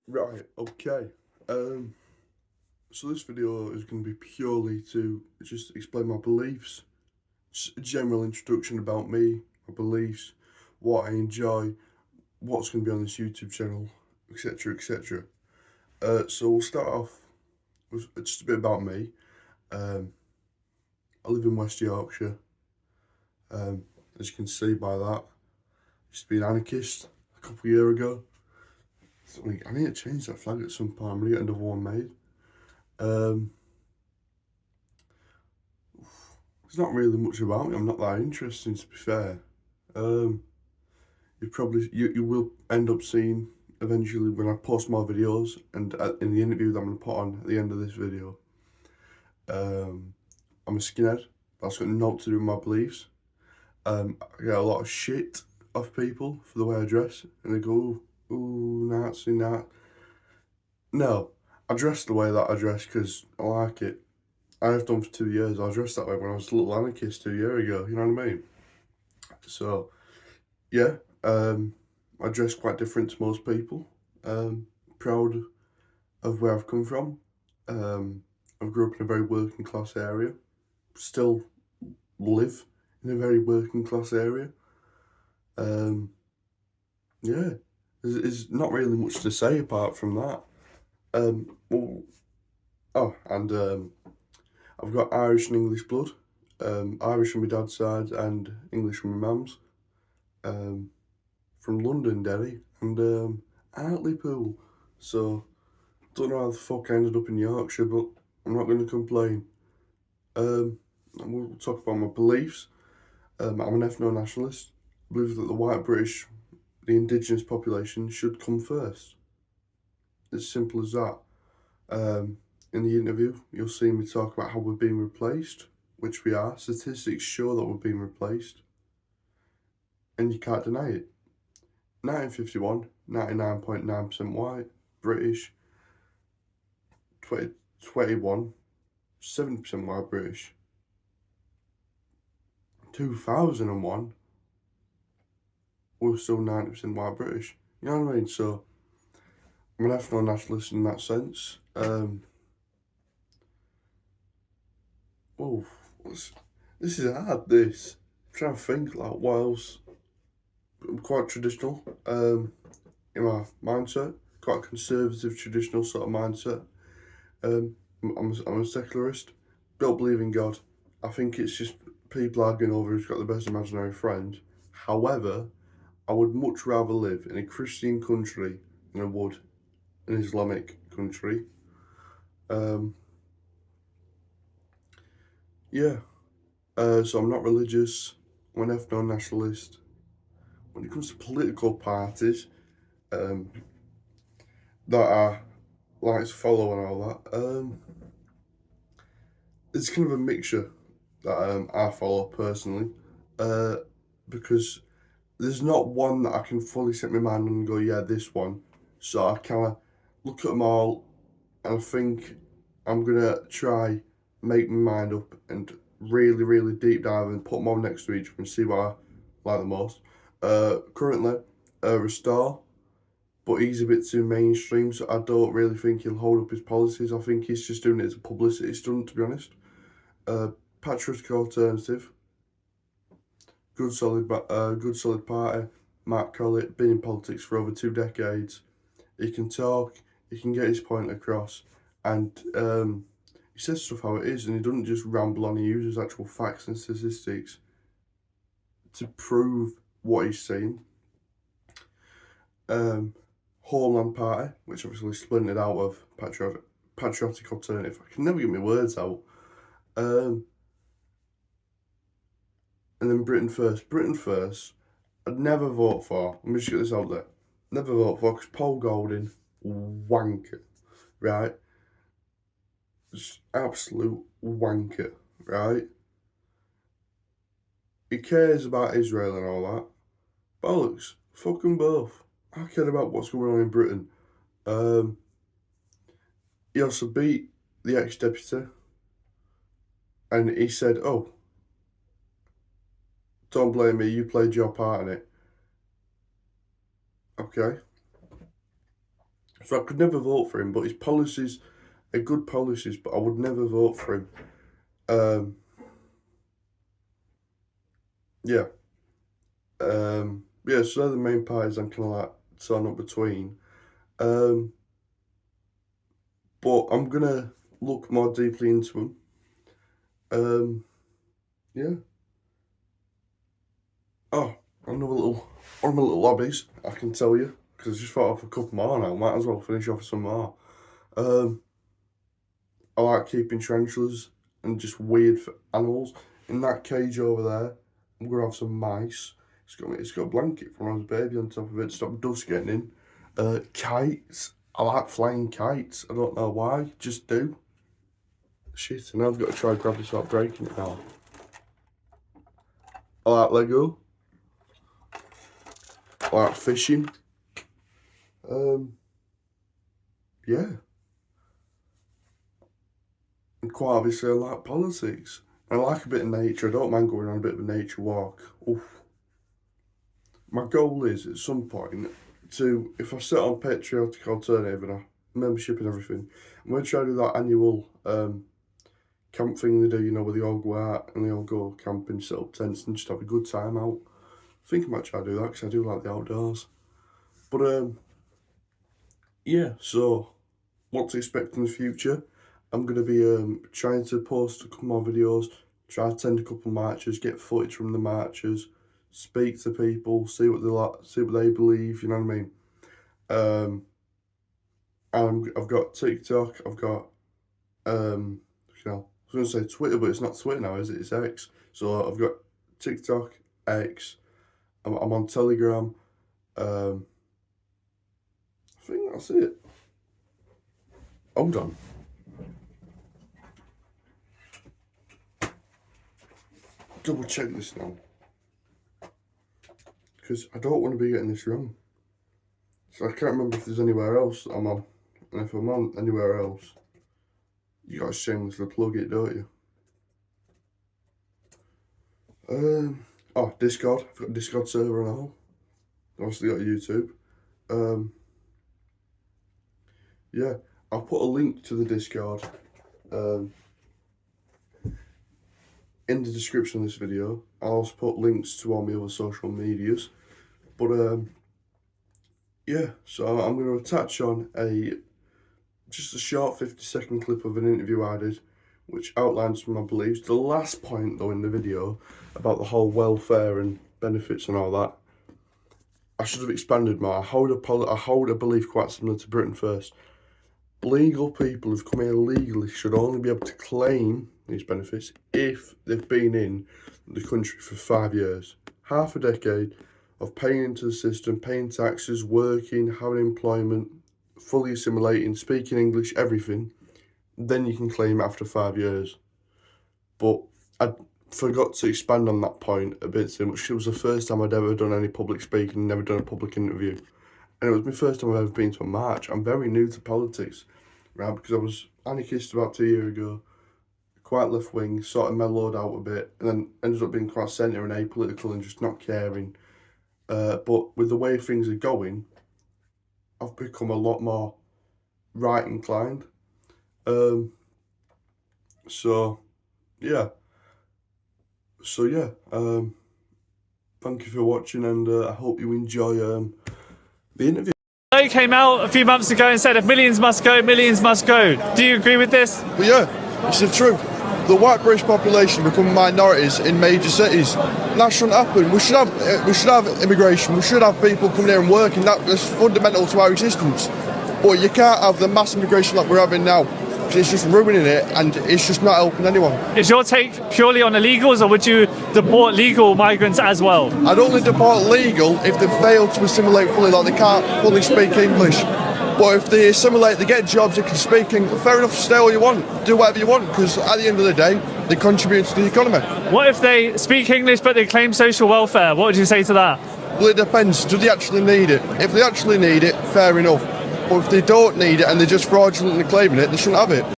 Right, okay. So this video is going to be purely to just explain my beliefs, just a general introduction about me, my beliefs, what I enjoy, what's going to be on this YouTube channel, etc., etc. So we'll start off with just a bit about me. Um, I live in West Yorkshire. Um, as you can see by that, I used to be an anarchist a couple of years ago. So I need to change that flag at some point. I'm going to get another one made. Um, There's not really much about me. I'm not that interesting, to be fair. Um, you will end up seeing eventually when I post more videos and in the interview that I'm gonna put on at the end of this video. Um, I'm a skinhead. That's got naught to do with my beliefs. I get a lot of shit off people for the way I dress, and they go, "Ooh, Nazi, Nat." No, I dress the way that I dress because I like it. I have done for 2 years. I dressed that way when I was a little anarchist 2 years ago. You know what I mean? So yeah, I dress quite different to most people. Proud of where I've come from. Um, I grew up in a very working class area. Still live in a very working class area. Um, yeah, there's not really much to say apart from that. Well, and I've got Irish and English blood. Irish from my dad's side and English from my mum's. Um, from London, Derry, and Hartlepool. So don't know how the fuck I ended up in Yorkshire, but I'm not going to complain. And we'll talk about my beliefs. I'm an ethno-nationalist. I believe that the white British, the indigenous population, should come first. As simple as that. In the interview, you'll see me talk about how we're being replaced, which we are. Statistics show that we're being replaced, and you can't deny it. 1951, 99.9% white, British, 2021, 70% white British. 2001, we're still 90% white British. You know what I mean? So, I'm an ethno-nationalist in that sense. Oh, this is hard, this. I'm trying to think, like, what else? I'm quite traditional, in my mindset. Quite a conservative, traditional sort of mindset. Um, I'm a secularist. Don't believe in God. I think it's just people arguing over who's got the best imaginary friend. However, I would much rather live in a Christian country than I would an Islamic country. Um, yeah, so I'm not religious. I'm an ethno-nationalist. When it comes to political parties um, that I like to follow and all that, it's kind of a mixture that I follow personally, uh, because there's not one that I can fully set my mind on and go, yeah, this one. So I kind of look at them all and I think I'm gonna try make my mind up and really, really deep dive and put them all next to each other and see what I like the most. Currently, Restore, but he's a bit too mainstream, so I don't really think he'll hold up his policies. I think he's just doing it as a publicity stunt, to be honest. Uh, Patriotic Alternative, good solid party. Matt Collett, been in politics for over 2 decades. He can talk, he can get his point across, and he says stuff how it is, and he doesn't just ramble on. He uses actual facts and statistics to prove what he's saying. Homeland Party, which obviously splintered out of Patriotic Alternative. I can never get my words out. And then Britain First. Britain First, I'd never vote for. Let me just get this out there. Never vote for because Paul Golding, wanker, right? Just absolute wanker, right? He cares about Israel and all that. Bollocks, fuck them both. I care about what's going on in Britain. Um, he also beat the ex-deputy, and he said, "Oh, don't blame me. You played your part in it." Okay, So I could never vote for him, but his policies are good policies, but I would never vote for him. Yeah. Yeah, so they're the main parties I'm kind of like torn up between. But I'm gonna look more deeply into them. Yeah. Oh, one of my little hobbies, I can tell you, because I just thought of a couple more now. Might as well finish off with some more. I like keeping tarantulas and just weird animals. In that cage over there, I'm gonna have some mice. It's got a blanket from when I was a baby on top of it to stop dust getting in. Kites. I like flying kites. I don't know why, just do. Shit, and I've got to try and grab this without breaking it now. I like Lego. I like fishing. Yeah. And quite obviously I like politics. I like a bit of nature. I don't mind going on a bit of a nature walk. Oof. My goal is at some point to, if I sit on Patriotic Alternative and I membership and everything, I'm going to try to do that annual camp thing they do, you know, where they all go out and they all go camping, set up tents and just have a good time out. I think I might try to do that because I do like the outdoors. But yeah, so what to expect in the future. I'm going to be trying to post a couple more videos, try to attend a couple marches, get footage from the marches, speak to people, see what they like, see what they believe, you know what I mean? And I've got TikTok, I've got, you know, I was going to say Twitter, but it's not Twitter now, is it? It's X. So I've got TikTok, X, I'm on Telegram, I think that's it. Hold on. Double check this now, because I don't want to be getting this wrong. So I can't remember if there's anywhere else that I'm on, and if I'm on anywhere else, you gotta shamelessly plug it, don't you? Oh, Discord. I've got a Discord server and all. Obviously got YouTube. Yeah, I'll put a link to the Discord in the description of this video. I'll also put links to all my other social medias. But yeah, so I'm going to attach on just a short 50-second clip of an interview I did, which outlines my beliefs. The last point though in the video about the whole welfare and benefits and all that, I should have expanded more. I hold a belief quite similar to Britain first. Legal people who've come here legally should only be able to claim these benefits if they've been in the country for 5 years. Half a decade of paying into the system, paying taxes, working, having employment, fully assimilating, speaking English, everything. Then you can claim it after 5 years. But I forgot to expand on that point a bit too much. It was the first time I'd ever done any public speaking, never done a public interview. And it was my first time I've ever been to a march. I'm very new to politics, right? Because I was anarchist about 2 years ago, quite left wing, sort of mellowed out a bit, and then ended up being quite centre and apolitical and just not caring. But with the way things are going, I've become a lot more right inclined. So yeah. Thank you for watching, and I hope you enjoy the interview. He came out a few months ago and said if millions must go, millions must go. Do you agree with this? Well, yeah, it's the truth. The white British population become minorities in major cities. That shouldn't happen. We should have immigration. We should have people coming here and working. That's fundamental to our existence. But you can't have the mass immigration like we're having now, because it's just ruining it and it's just not helping anyone. Is your take purely on illegals, or would you deport legal migrants as well? I'd only deport legal if they fail to assimilate fully, like they can't fully speak English. But if they assimilate, they get jobs, they can speak English, fair enough, stay all you want, do whatever you want, because at the end of the day, they contribute to the economy. What if they speak English but they claim social welfare? What would you say to that? Well, it depends. Do they actually need it? If they actually need it, fair enough. But if they don't need it and they're just fraudulently claiming it, they shouldn't have it.